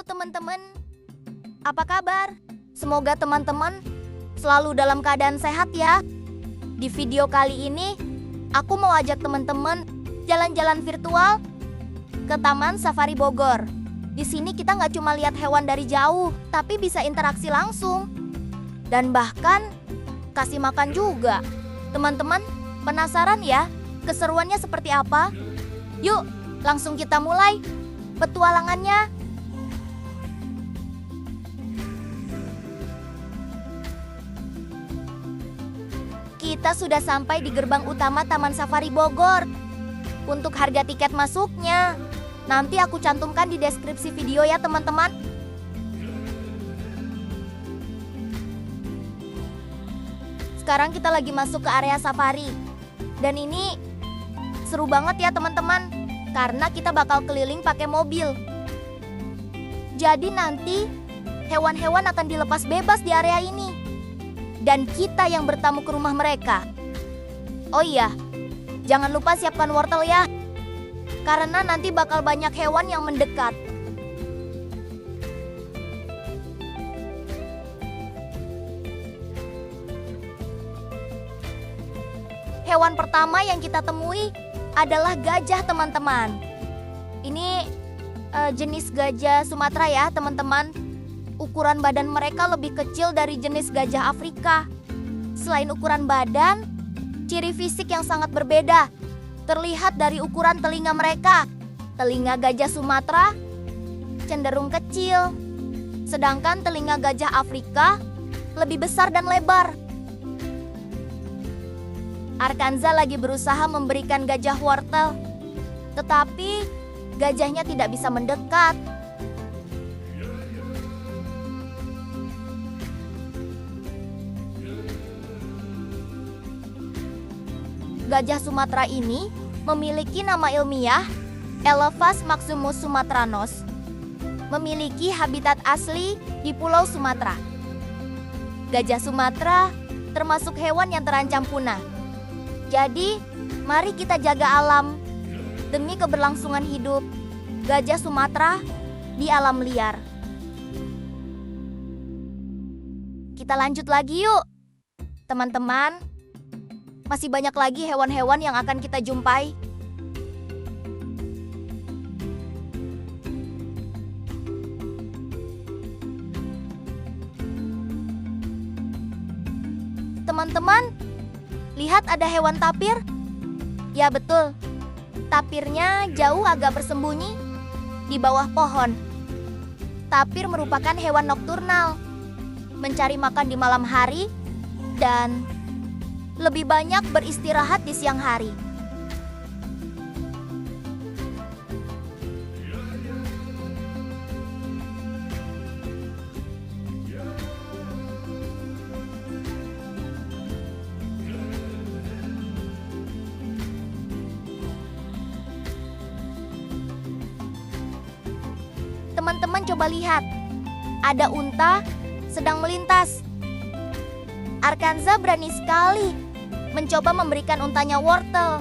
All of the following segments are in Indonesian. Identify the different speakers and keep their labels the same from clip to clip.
Speaker 1: teman-teman, apa kabar? Semoga teman-teman selalu dalam keadaan sehat ya. Di video kali ini, aku mau ajak teman-teman jalan-jalan virtual ke Taman Safari Bogor. Di sini kita nggak cuma lihat hewan dari jauh, tapi bisa interaksi langsung. Dan bahkan kasih makan juga. Teman-teman, penasaran ya keseruannya seperti apa? Yuk, langsung kita mulai petualangannya. Kita sudah sampai di gerbang utama Taman Safari Bogor. Untuk harga tiket masuknya, nanti aku cantumkan di deskripsi video ya teman-teman. Sekarang kita lagi masuk ke area safari. Dan ini seru banget ya teman-teman, karena kita bakal keliling pakai mobil. Jadi nanti hewan-hewan akan dilepas bebas di area ini. Dan kita yang bertamu ke rumah mereka. Oh iya, jangan lupa siapkan wortel ya. Karena nanti bakal banyak hewan yang mendekat. Hewan pertama yang kita temui adalah gajah teman-teman. Ini jenis gajah Sumatera ya teman-teman. Ukuran badan mereka lebih kecil dari jenis gajah Afrika. Selain ukuran badan, ciri fisik yang sangat berbeda terlihat dari ukuran telinga mereka. Telinga gajah Sumatera cenderung kecil, sedangkan telinga gajah Afrika lebih besar dan lebar. Arkanza lagi berusaha memberikan gajah wortel, tetapi gajahnya tidak bisa mendekat. Gajah Sumatera ini memiliki nama ilmiah Elephas maximus sumatranos. Memiliki habitat asli di Pulau Sumatera. Gajah Sumatera termasuk hewan yang terancam punah. Jadi, mari kita jaga alam demi keberlangsungan hidup gajah Sumatera di alam liar. Kita lanjut lagi yuk, teman-teman. Masih banyak lagi hewan-hewan yang akan kita jumpai. Teman-teman, lihat ada hewan tapir? Ya betul, tapirnya jauh agak bersembunyi di bawah pohon. Tapir merupakan hewan nokturnal, mencari makan di malam hari dan lebih banyak beristirahat di siang hari. Teman-teman coba lihat, ada unta sedang melintas. Arkanza berani sekali mencoba memberikan untanya wortel.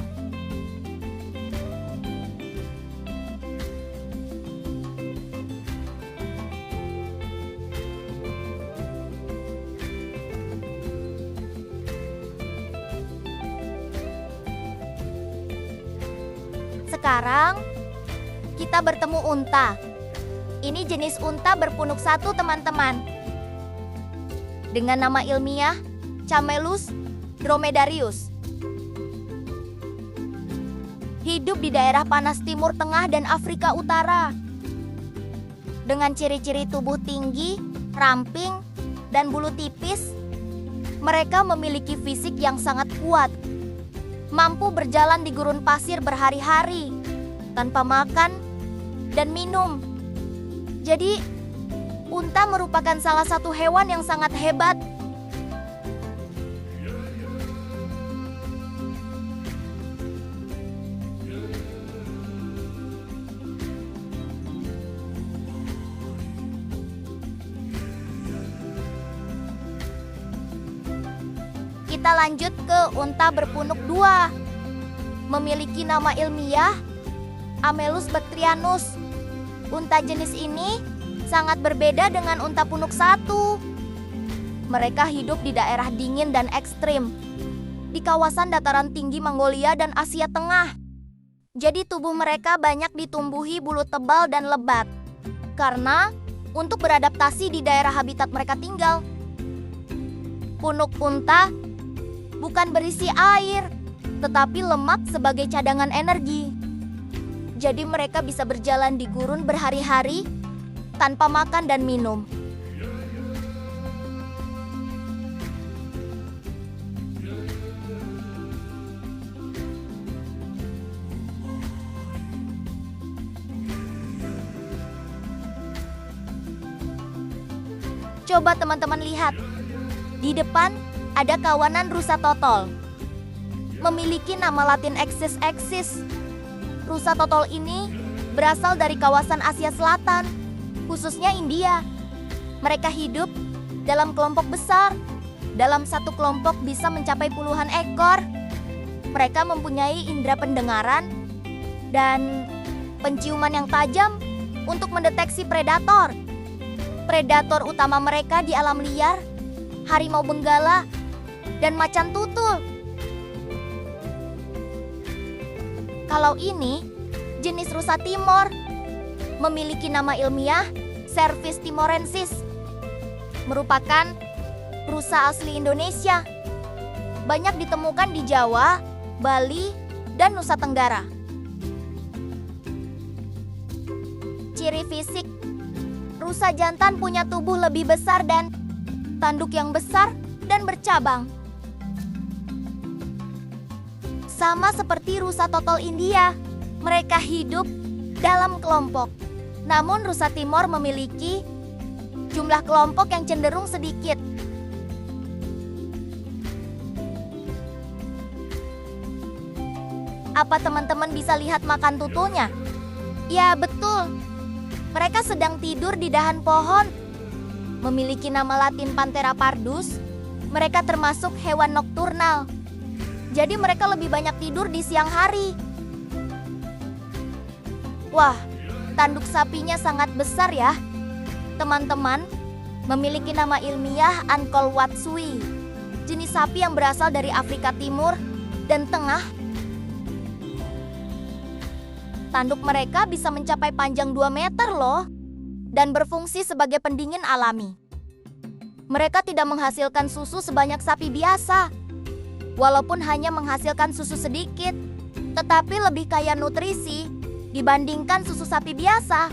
Speaker 1: Sekarang kita bertemu unta. Ini jenis unta berpunuk satu teman-teman. Dengan nama ilmiah Camelus dromedarius. Hidup di daerah panas Timur Tengah dan Afrika Utara. Dengan ciri-ciri tubuh tinggi, ramping, dan bulu tipis, mereka memiliki fisik yang sangat kuat. Mampu berjalan di gurun pasir berhari-hari, tanpa makan dan minum. Jadi, unta merupakan salah satu hewan yang sangat hebat. Kita lanjut ke unta berpunuk dua. Memiliki nama ilmiah Amelus bactrianus. Unta jenis ini Sangat berbeda dengan unta punuk satu. Mereka hidup di daerah dingin dan ekstrim, di kawasan dataran tinggi Mongolia dan Asia Tengah. Jadi tubuh mereka banyak ditumbuhi bulu tebal dan lebat, karena untuk beradaptasi di daerah habitat mereka tinggal. Punuk unta bukan berisi air, tetapi lemak sebagai cadangan energi. Jadi mereka bisa berjalan di gurun berhari-hari tanpa makan dan minum. Coba teman-teman lihat. Di depan ada kawanan rusa totol. Memiliki nama Latin Exis exis. Rusa totol ini berasal dari kawasan Asia Selatan, khususnya India. Mereka hidup dalam kelompok besar. Dalam satu kelompok bisa mencapai puluhan ekor. Mereka mempunyai indera pendengaran dan penciuman yang tajam untuk mendeteksi predator. Predator utama mereka di alam liar, harimau benggala, dan macan tutul. Kalau ini, jenis rusa Timor, memiliki nama ilmiah Cervus timorensis. Merupakan rusa asli Indonesia. Banyak ditemukan di Jawa, Bali, dan Nusa Tenggara. Ciri fisik, rusa jantan punya tubuh lebih besar dan tanduk yang besar dan bercabang. Sama seperti rusa totol India, mereka hidup dalam kelompok. Namun rusa Timor memiliki jumlah kelompok yang cenderung sedikit. Apa teman-teman bisa lihat makan tutulnya? Ya, betul. Mereka sedang tidur di dahan pohon. Memiliki nama Latin Panthera pardus, mereka termasuk hewan nokturnal. Jadi mereka lebih banyak tidur di siang hari. Wah, tanduk sapinya sangat besar ya. Teman-teman, memiliki nama ilmiah Ankol watsui, jenis sapi yang berasal dari Afrika Timur dan Tengah. Tanduk mereka bisa mencapai panjang 2 meter loh, dan berfungsi sebagai pendingin alami. Mereka tidak menghasilkan susu sebanyak sapi biasa, walaupun hanya menghasilkan susu sedikit, tetapi lebih kaya nutrisi dibandingkan susu sapi biasa.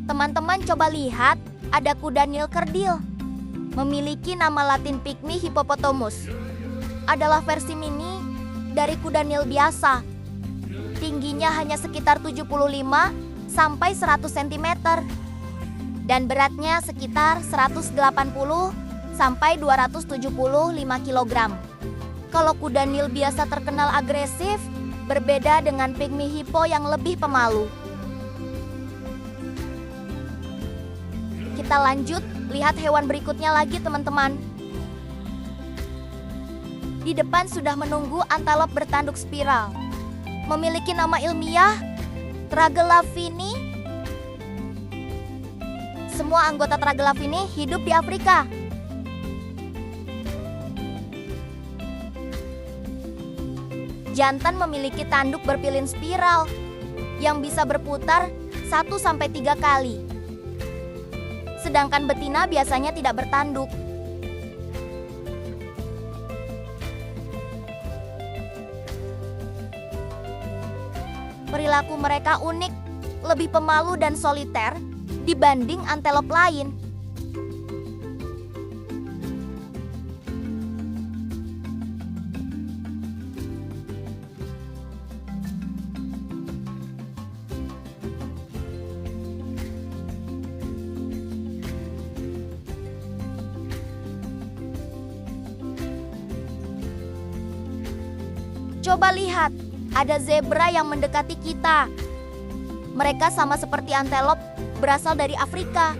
Speaker 1: Teman-teman coba lihat, ada kuda Nil kerdil. Memiliki nama Latin Pygmy hippopotamus. Adalah versi mini dari kuda Nil biasa. Tingginya hanya sekitar 75 sampai 100 cm dan beratnya sekitar 180 sampai 275 kg. Kalau kuda Nil biasa terkenal agresif, berbeda dengan Pygmy hippo yang lebih pemalu. Kita lanjut, lihat hewan berikutnya lagi teman-teman. Di depan sudah menunggu antelop bertanduk spiral. Memiliki nama ilmiah Tragelaphini. Semua anggota Tragelaphini hidup di Afrika. Jantan memiliki tanduk berpilin spiral yang bisa berputar 1-3 kali. Sedangkan betina biasanya tidak bertanduk. Perilaku mereka unik, lebih pemalu dan soliter dibanding antelop lain. Coba lihat, ada zebra yang mendekati kita. Mereka sama seperti antelop, berasal dari Afrika.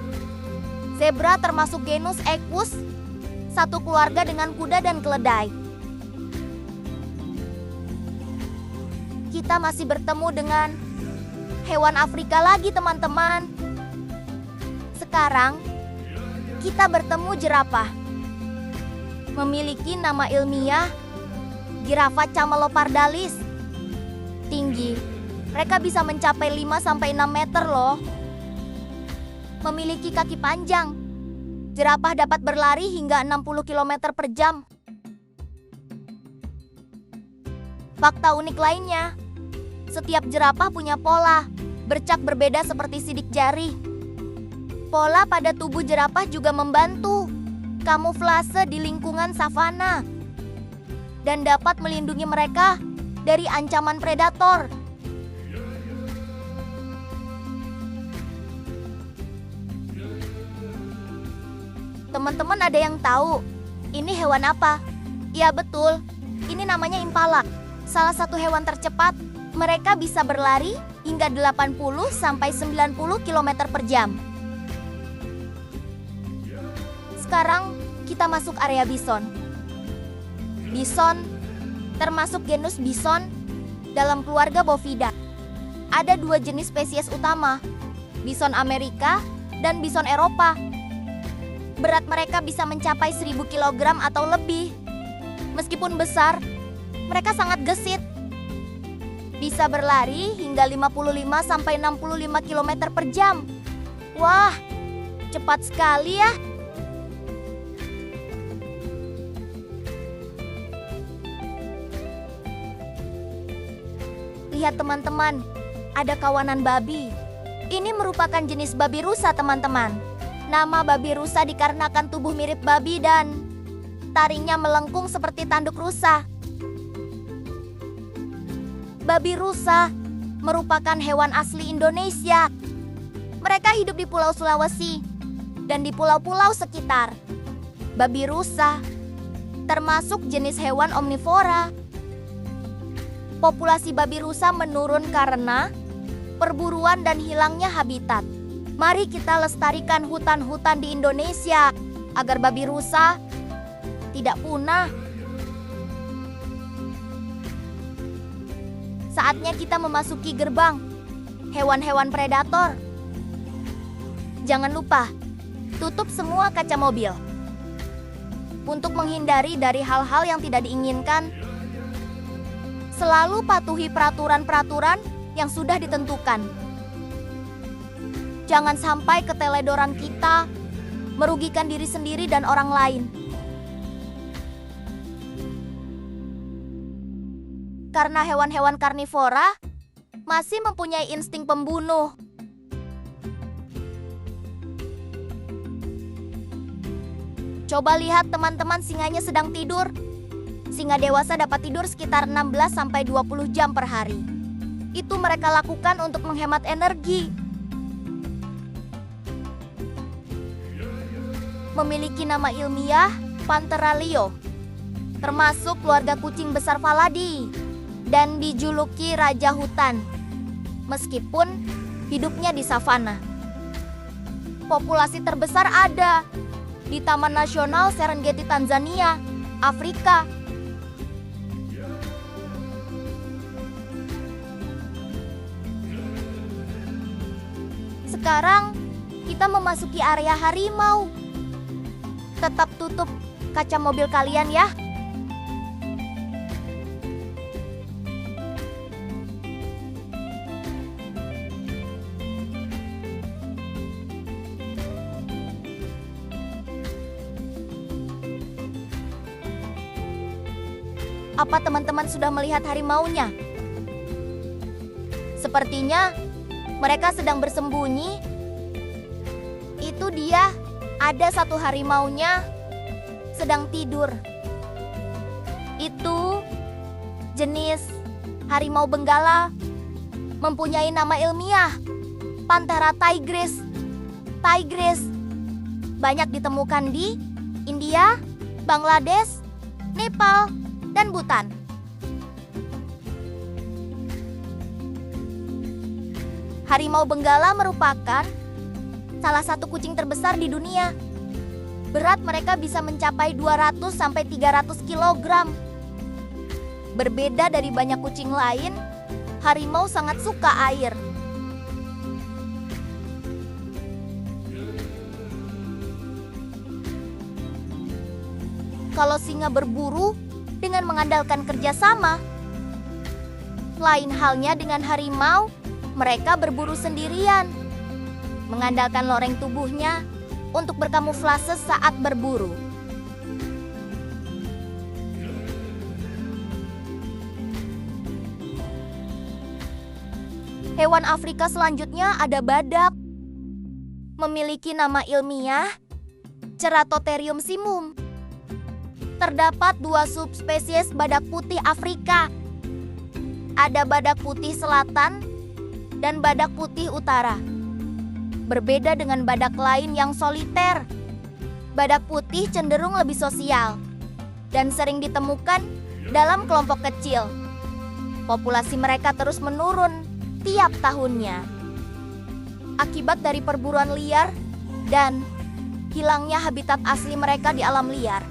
Speaker 1: Zebra termasuk genus Equus, satu keluarga dengan kuda dan keledai. Kita masih bertemu dengan hewan Afrika lagi, teman-teman. Sekarang, kita bertemu jerapah. Memiliki nama ilmiah, Giraffa camelopardalis. Tinggi, mereka bisa mencapai 5-6 meter loh. Memiliki kaki panjang, jerapah dapat berlari hingga 60 km per jam. Fakta unik lainnya, setiap jerapah punya pola, bercak berbeda seperti sidik jari. Pola pada tubuh jerapah juga membantu kamuflase di lingkungan savana dan dapat melindungi mereka dari ancaman predator. Teman-teman ada yang tahu ini hewan apa? Ya betul, ini namanya impala. Salah satu hewan tercepat. Mereka bisa berlari hingga 80-90 km per jam. Sekarang kita masuk area bison. Bison termasuk genus bison dalam keluarga Bovida. Ada 2 jenis spesies utama, bison Amerika dan bison Eropa. Berat mereka bisa mencapai 1000 kg atau lebih. Meskipun besar, mereka sangat gesit. Bisa berlari hingga 55-65 km per jam. Wah, cepat sekali ya. Lihat teman-teman, ada kawanan babi. Ini merupakan jenis babi rusa, teman-teman. Nama babi rusa dikarenakan tubuh mirip babi dan taringnya melengkung seperti tanduk rusa. Babi rusa merupakan hewan asli Indonesia. Mereka hidup di Pulau Sulawesi dan di pulau-pulau sekitar. Babi rusa termasuk jenis hewan omnivora. Populasi babi rusa menurun karena perburuan dan hilangnya habitat. Mari kita lestarikan hutan-hutan di Indonesia agar babi rusa tidak punah. Saatnya kita memasuki gerbang hewan-hewan predator. Jangan lupa, tutup semua kaca mobil. Untuk menghindari dari hal-hal yang tidak diinginkan, selalu patuhi peraturan-peraturan yang sudah ditentukan. Jangan sampai keteledoran kita merugikan diri sendiri dan orang lain. Karena hewan-hewan karnivora masih mempunyai insting pembunuh. Coba lihat teman-teman, singanya sedang tidur. Singa dewasa dapat tidur sekitar 16-20 jam per hari. Itu mereka lakukan untuk menghemat energi. Memiliki nama ilmiah Panthera leo, termasuk keluarga kucing besar Faladi, dan dijuluki Raja Hutan, meskipun hidupnya di savana. Populasi terbesar ada di Taman Nasional Serengeti, Tanzania, Afrika. Sekarang kita memasuki area harimau. Tetap tutup kaca mobil kalian ya. Apa teman-teman sudah melihat harimaunya? Sepertinya mereka sedang bersembunyi. Itu dia. Ada satu harimaunya sedang tidur. Itu jenis harimau benggala, mempunyai nama ilmiah Panthera tigris. Tigris banyak ditemukan di India, Bangladesh, Nepal, dan Bhutan. Harimau benggala merupakan salah satu kucing terbesar di dunia. Berat mereka bisa mencapai 200-300 kg. Berbeda dari banyak kucing lain, harimau sangat suka air. kalau singa berburu dengan mengandalkan kerjasama. Lain halnya dengan harimau, mereka berburu sendirian, mengandalkan loreng tubuhnya untuk berkamuflase saat berburu. Hewan Afrika selanjutnya ada badak. Memiliki nama ilmiah Ceratotherium simum. Terdapat 2 subspesies badak putih Afrika. Ada badak putih selatan dan badak putih utara. Berbeda dengan badak lain yang soliter, badak putih cenderung lebih sosial dan sering ditemukan dalam kelompok kecil. Populasi mereka terus menurun tiap tahunnya akibat dari perburuan liar dan hilangnya habitat asli mereka di alam liar.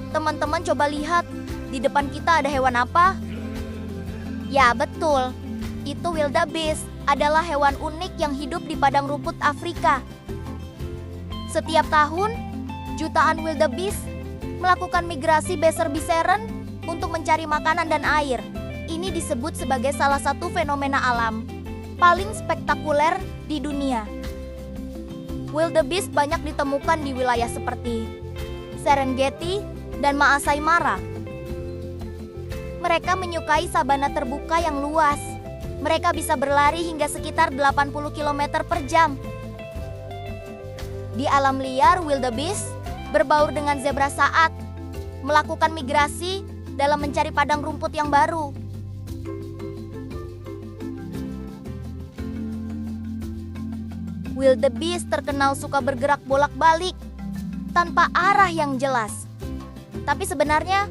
Speaker 1: Teman-teman coba lihat, di depan kita ada hewan apa? Ya betul, itu wildebeest, adalah hewan unik yang hidup di padang rumput Afrika. Setiap tahun, jutaan wildebeest melakukan migrasi beser-biseren untuk mencari makanan dan air. Ini disebut sebagai salah satu fenomena alam paling spektakuler di dunia. Wildebeest banyak ditemukan di wilayah seperti Serengeti dan Maasai Mara. Mereka menyukai sabana terbuka yang luas. Mereka bisa berlari hingga sekitar 80 km per jam. Di alam liar, wildebeest berbaur dengan zebra saat melakukan migrasi dalam mencari padang rumput yang baru. Wildebeest terkenal suka bergerak bolak-balik tanpa arah yang jelas. Tapi sebenarnya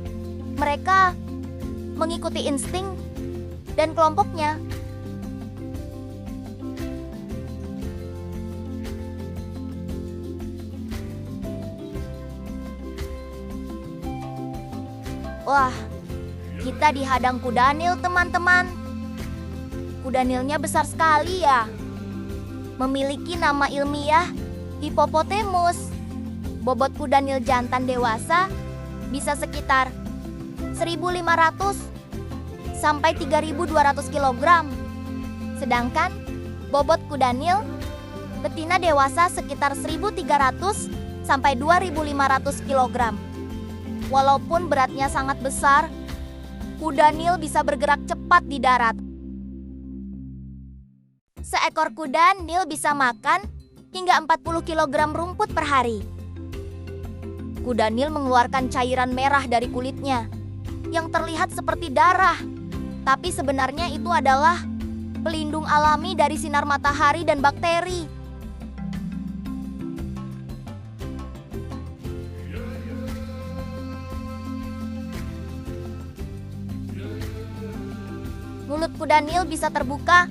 Speaker 1: mereka mengikuti insting dan kelompoknya. Wah, kita dihadang kuda Nil, teman-teman. Kuda Nilnya besar sekali ya. Memiliki nama ilmiah Hippopotamus. Bobot kuda Nil jantan dewasa bisa sekitar 1.500 sampai 3.200 kg. Sedangkan bobot kuda Nil betina dewasa sekitar 1.300 sampai 2.500 kg. Walaupun beratnya sangat besar, kuda Nil bisa bergerak cepat di darat. Seekor kuda Nil bisa makan hingga 40 kg rumput per hari. Kuda Nil mengeluarkan cairan merah dari kulitnya yang terlihat seperti darah, tapi sebenarnya itu adalah pelindung alami dari sinar matahari dan bakteri. Mulut kuda Nil bisa terbuka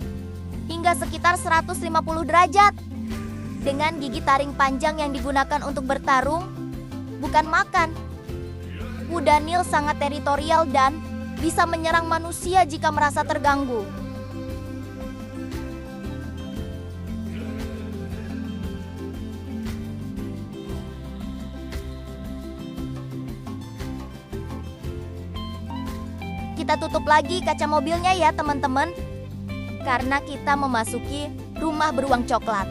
Speaker 1: hingga sekitar 150 derajat. Dengan gigi taring panjang yang digunakan untuk bertarung, bukan makan. Kuda Nil sangat teritorial dan bisa menyerang manusia jika merasa terganggu. Kita tutup lagi kaca mobilnya ya teman-teman, karena kita memasuki rumah beruang coklat.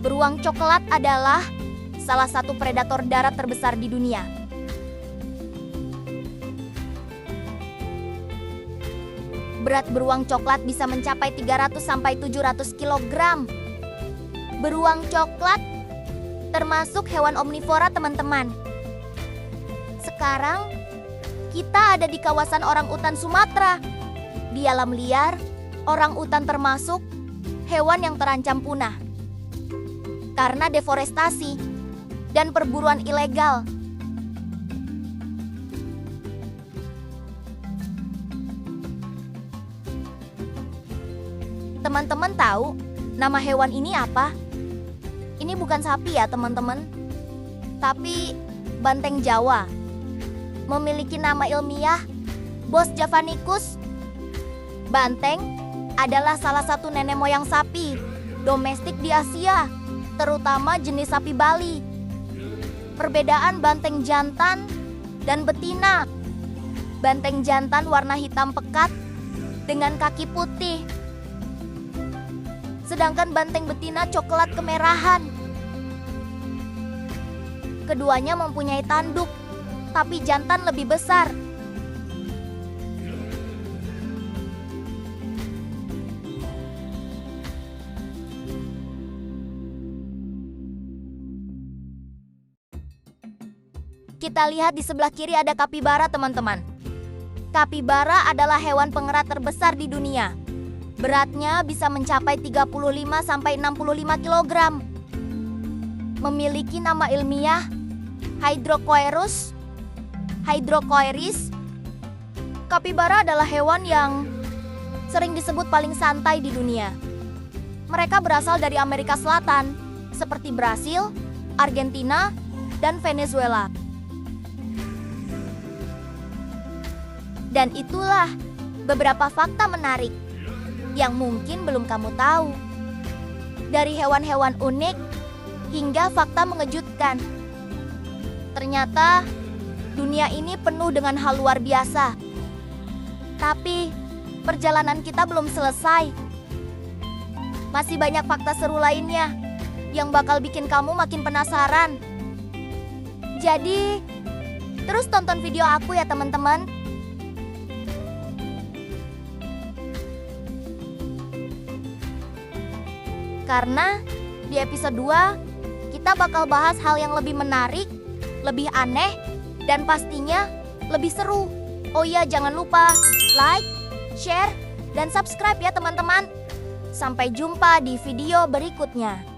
Speaker 1: Beruang coklat adalah salah satu predator darat terbesar di dunia. Berat beruang coklat bisa mencapai 300 sampai 700 kg. Beruang coklat termasuk hewan omnivora teman-teman. Sekarang kita ada di kawasan orangutan Sumatera. Di alam liar, orangutan termasuk hewan yang terancam punah karena deforestasi dan perburuan ilegal. Teman-teman tahu nama hewan ini apa? Ini bukan sapi ya teman-teman, tapi banteng Jawa. Memiliki nama ilmiah Bos javanicus. Banteng adalah salah satu nenek moyang sapi domestik di Asia, terutama jenis sapi Bali. Perbedaan banteng jantan dan betina. Banteng jantan warna hitam pekat dengan kaki putih. Sedangkan banteng betina coklat kemerahan. Keduanya mempunyai tanduk, tapi jantan lebih besar. Kita lihat di sebelah kiri ada kapibara, teman-teman. Kapibara adalah hewan pengerat terbesar di dunia. Beratnya bisa mencapai 35-65 kg. Memiliki nama ilmiah Hydrocoerus hydrocoeris. Kapibara adalah hewan yang sering disebut paling santai di dunia. Mereka berasal dari Amerika Selatan, seperti Brasil, Argentina, dan Venezuela. Dan itulah beberapa fakta menarik yang mungkin belum kamu tahu. Dari hewan-hewan unik hingga fakta mengejutkan. Ternyata dunia ini penuh dengan hal luar biasa. Tapi perjalanan kita belum selesai. Masih banyak fakta seru lainnya yang bakal bikin kamu makin penasaran. Jadi, terus tonton video aku ya teman-teman. Karena di episode 2 kita bakal bahas hal yang lebih menarik, lebih aneh, dan pastinya lebih seru. Oh iya, jangan lupa like, share, dan subscribe ya teman-teman. Sampai jumpa di video berikutnya.